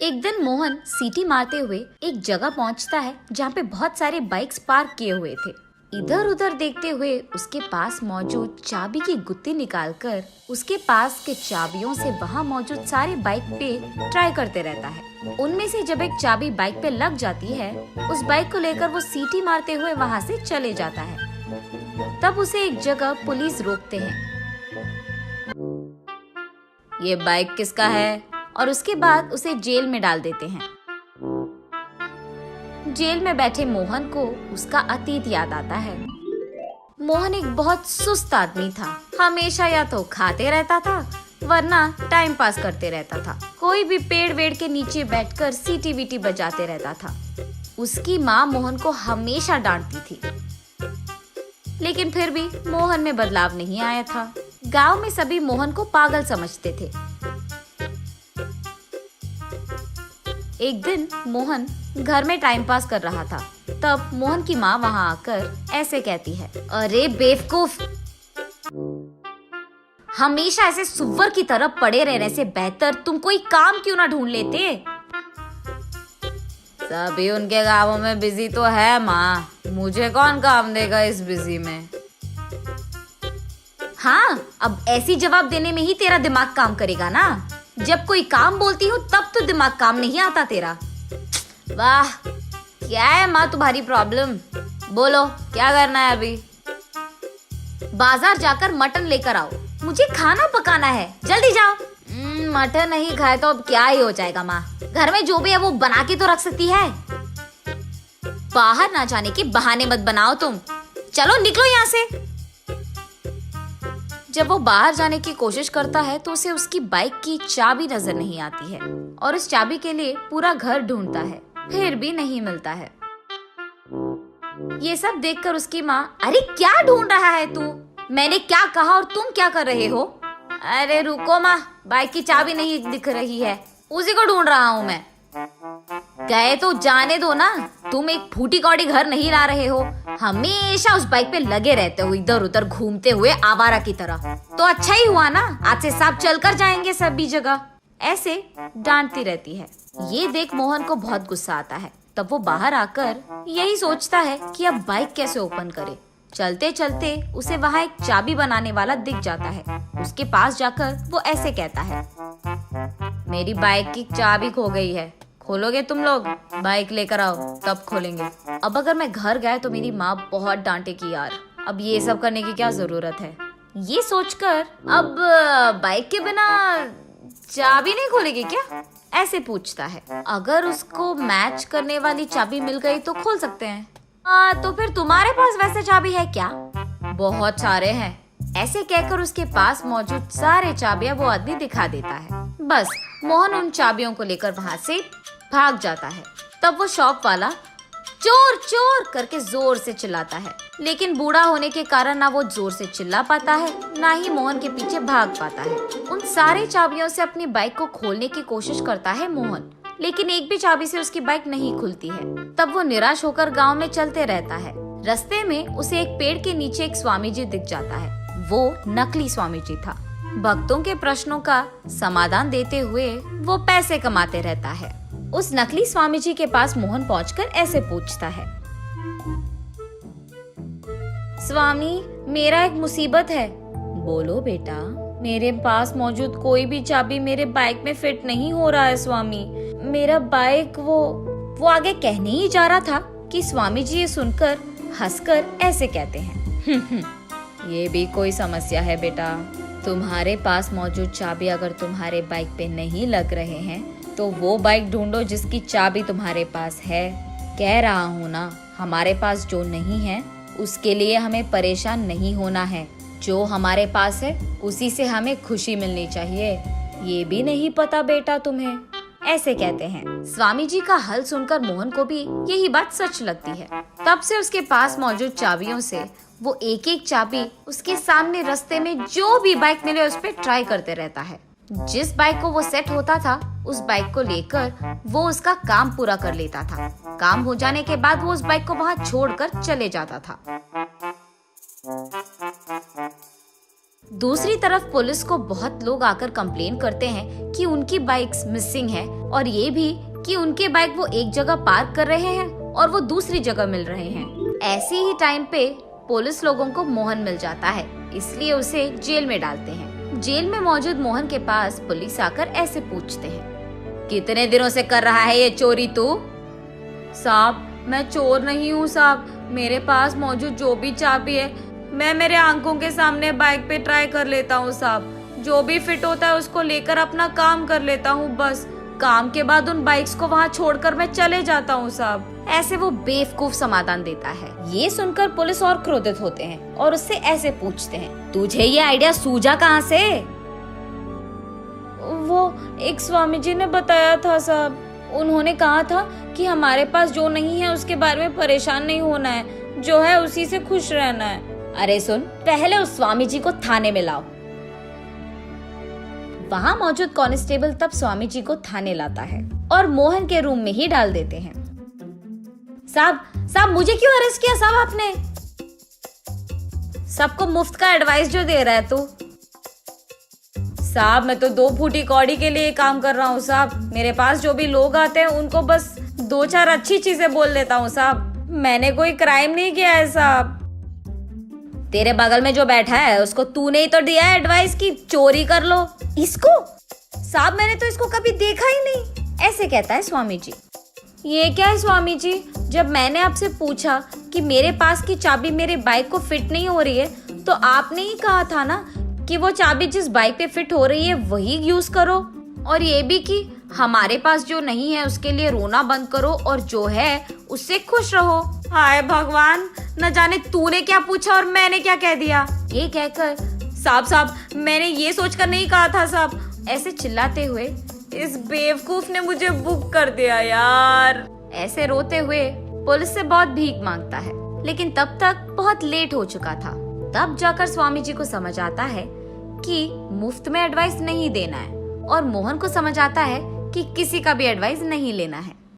एक दिन मोहन सीटी मारते हुए एक जगह पहुंचता है जहाँ पे बहुत सारे बाइक्स पार्क किए हुए थे। इधर उधर देखते हुए उसके पास मौजूद चाबी की गुत्ती निकालकर उसके पास के चाबियों से वहाँ मौजूद सारे बाइक पे ट्राई करते रहता है। उनमें से जब एक चाबी बाइक पे लग जाती है, उस बाइक को लेकर वो सीटी मारते हुए वहाँ से चले जाता है। तब उसे एक जगह पुलिस रोकते हैं। ये बाइक किसका है? और उसके बाद उसे जेल में डाल देते हैं। जेल में बैठे मोहन को उसका अतीत याद आता है। मोहन एक बहुत सुस्त आदमी था। हमेशा या तो खाते रहता था वरना टाइम पास करते रहता था। कोई भी पेड़ वेड़ के नीचे बैठकर सीटी वीटी बजाते रहता था। उसकी माँ मोहन को हमेशा डांटती थी, लेकिन फिर भी मोहन में बदलाव नहीं आया था। गांव में सभी मोहन को पागल समझते थे। एक दिन मोहन घर में टाइम पास कर रहा था। तब मोहन की माँ वहाँ आकर ऐसे कहती है, अरे बेवकूफ, हमेशा ऐसे सुअर की तरह पड़े रहने से बेहतर तुम कोई काम क्यों ना ढूंढ लेते। सभी उनके गाँवों में बिजी तो है माँ, मुझे कौन काम देगा इस बिजी में। हाँ, अब ऐसी जवाब देने में ही तेरा दिमाग काम करेगा ना। जब कोई काम बोलती हूँ तब तो दिमाग काम नहीं आता तेरा। वाह, क्या है माँ तुम्हारी प्रॉब्लम? बोलो क्या करना है अभी? बाजार जाकर मटन लेकर आओ, मुझे खाना पकाना है, जल्दी जाओ। मटन नहीं खाए तो अब क्या ही हो जाएगा माँ, घर में जो भी है वो बना के तो रख सकती है। बाहर ना जाने के बहाने मत बनाओ तुम, चलो निकलो यहाँ से। जब वो बाहर जाने की कोशिश करता है तो उसे उसकी बाइक की चाबी नजर नहीं आती है और उस चाबी के लिए पूरा घर ढूंढता है, फिर भी नहीं मिलता है। ये सब देखकर उसकी माँ, अरे क्या ढूंढ रहा है तू? मैंने क्या कहा और तुम क्या कर रहे हो? अरे रुको माँ, बाइक की चाबी नहीं दिख रही है, उसी को ढूंढ रहा हूँ मैं। गए तो जाने दो ना, तुम एक फूटी कौड़ी घर नहीं ला रहे हो, हमेशा उस बाइक पे लगे रहते हो इधर उधर घूमते हुए आवारा की तरह। तो अच्छा ही हुआ ना, आज से साथ चलकर जाएंगे सभी जगह। ऐसे डांटती रहती है। ये देख मोहन को बहुत गुस्सा आता है। तब वो बाहर आकर यही सोचता है कि अब बाइक कैसे ओपन करे। चलते चलते उसे वहाँ एक चाबी बनाने वाला दिख जाता है। उसके पास जाकर वो ऐसे कहता है, मेरी बाइक की चाबी खो गई है, खोलोगे तुम लोग? बाइक लेकर आओ तब खोलेंगे। अब अगर मैं घर गया तो मेरी माँ बहुत डांटेगी यार, अब ये सब करने की क्या जरूरत है। ये सोचकर अब बाइक के बिना चाबी नहीं खोलेगी क्या, ऐसे पूछता है। अगर उसको मैच करने वाली चाबी मिल गई तो खोल सकते हैं। तो फिर तुम्हारे पास वैसे चाबी है क्या? बहुत सारे हैं। ऐसे कहकर उसके पास मौजूद सारे चाबियां वो आदमी दिखा देता है। बस मोहन उन चाबियों को लेकर वहाँ से भाग जाता है। तब वो शॉप वाला चोर चोर करके जोर से चिल्लाता है, लेकिन बूढ़ा होने के कारण ना वो जोर से चिल्ला पाता है, ना ही मोहन के पीछे भाग पाता है। उन सारे चाबियों से अपनी बाइक को खोलने की कोशिश करता है मोहन, लेकिन एक भी चाबी से उसकी बाइक नहीं खुलती है। तब वो निराश होकर गांव में चलते रहता है। रास्ते में उसे एक पेड़ के नीचे एक स्वामी जी दिख जाता है। वो नकली स्वामी जी था। भक्तों के प्रश्नों का समाधान देते हुए वो पैसे कमाते रहता है। उस नकली स्वामी जी के पास मोहन पहुंचकर ऐसे पूछता है, स्वामी मेरा एक मुसीबत है। बोलो बेटा। मेरे पास मौजूद कोई भी चाबी मेरे बाइक में फिट नहीं हो रहा है स्वामी। मेरा बाइक वो आगे कहने ही जा रहा था कि स्वामी जी ये सुनकर हंसकर ऐसे कहते हैं, ये भी कोई समस्या है बेटा। तुम्हारे पास मौजूद चाबी अगर तुम्हारे बाइक पे नहीं लग रहे हैं तो वो बाइक ढूंढो जिसकी चाबी तुम्हारे पास है। कह रहा हूँ ना, हमारे पास जो नहीं है उसके लिए हमें परेशान नहीं होना है। जो हमारे पास है उसी से हमें खुशी मिलनी चाहिए। ये भी नहीं पता बेटा तुम्हें, ऐसे कहते हैं। स्वामी जी का हल सुनकर मोहन को भी यही बात सच लगती है। तब से उसके पास मौजूद चाबियों से वो एक एक चाबी उसके सामने रास्ते में जो भी बाइक मिले उस पर ट्राई करते रहता है। जिस बाइक को वो सेट होता था उस बाइक को लेकर वो उसका काम पूरा कर लेता था। काम हो जाने के बाद वो उस बाइक को वहाँ छोड़कर चले जाता था। दूसरी तरफ पुलिस को बहुत लोग आकर कंप्लेन करते हैं कि उनकी बाइक्स मिसिंग है और ये भी कि उनके बाइक वो एक जगह पार्क कर रहे हैं और वो दूसरी जगह मिल रहे हैं। ऐसे ही टाइम पे पुलिस लोगों को मोहन मिल जाता है, इसलिए उसे जेल में डालते हैं। जेल में मौजूद मोहन के पास पुलिस आकर ऐसे पूछते हैं, कितने दिनों से कर रहा है ये चोरी तू? साहब मैं चोर नहीं हूँ साहब, मेरे पास मौजूद जो भी चाबी है मैं मेरे आंखों के सामने बाइक पे ट्राई कर लेता हूँ साहब, जो भी फिट होता है उसको लेकर अपना काम कर लेता हूँ, बस काम के बाद उन बाइक्स को वहाँ छोड़कर मैं चले जाता हूँ साहब। ऐसे वो बेवकूफ समाधान देता है। ये सुनकर पुलिस और क्रोधित होते हैं और उससे ऐसे पूछते हैं, तुझे ये आइडिया सूझा कहाँ से? वो एक स्वामी जी ने बताया था साहब, उन्होंने कहा था कि हमारे पास जो नहीं है उसके बारे में परेशान नहीं होना है, जो है उसी से खुश रहना है। अरे सुन, पहले उस स्वामी जी को थाने में लाओ। वहाँ मौजूद कांस्टेबल तब स्वामी जी को थाने लाता है और मोहन के रूम में ही डाल देते हैं। साहब मुझे क्यों अरेस्ट किया साहब आपने? सबको मुफ्त का एडवाइस जो दे रहा है तू? साहब मैं तो 2 फूटी कौड़ी के लिए काम कर रहा हूँ साहब, मेरे पास जो भी लोग आते हैं उनको बस 2-4 अच्छी चीजें बोल देता हूँ साहब, मैंने कोई क्राइम नहीं किया है साहब। तेरे बगल में जो बैठा है उसको तूने ही तो दिया है एडवाइस की चोरी कर लो। इसको? साहब मैंने तो इसको कभी देखा ही नहीं, ऐसे कहता है स्वामी जी। ये क्या है स्वामी जी, जब मैंने आपसे पूछा कि मेरे पास की चाबी मेरे बाइक को फिट नहीं हो रही है तो आपने ही कहा था ना कि वो चाबी जिस बाइक पे फिट हो रही है वही यूज करो, और ये भी कि हमारे पास जो नहीं है उसके लिए रोना बंद करो और जो है उससे खुश रहो। हाय भगवान, न जाने तूने क्या पूछा और मैंने क्या कह दिया। ये कहकर साहब मैंने ये सोचकर नहीं कहा था साहब, ऐसे चिल्लाते हुए इस बेवकूफ ने मुझे बुक कर दिया यार। ऐसे रोते हुए पुलिस से बहुत भीख मांगता है, लेकिन तब तक बहुत लेट हो चुका था। तब जाकर स्वामी जी को समझ आता है कि मुफ्त में एडवाइस नहीं देना है और मोहन को समझ आता है कि किसी का भी एडवाइस नहीं लेना है।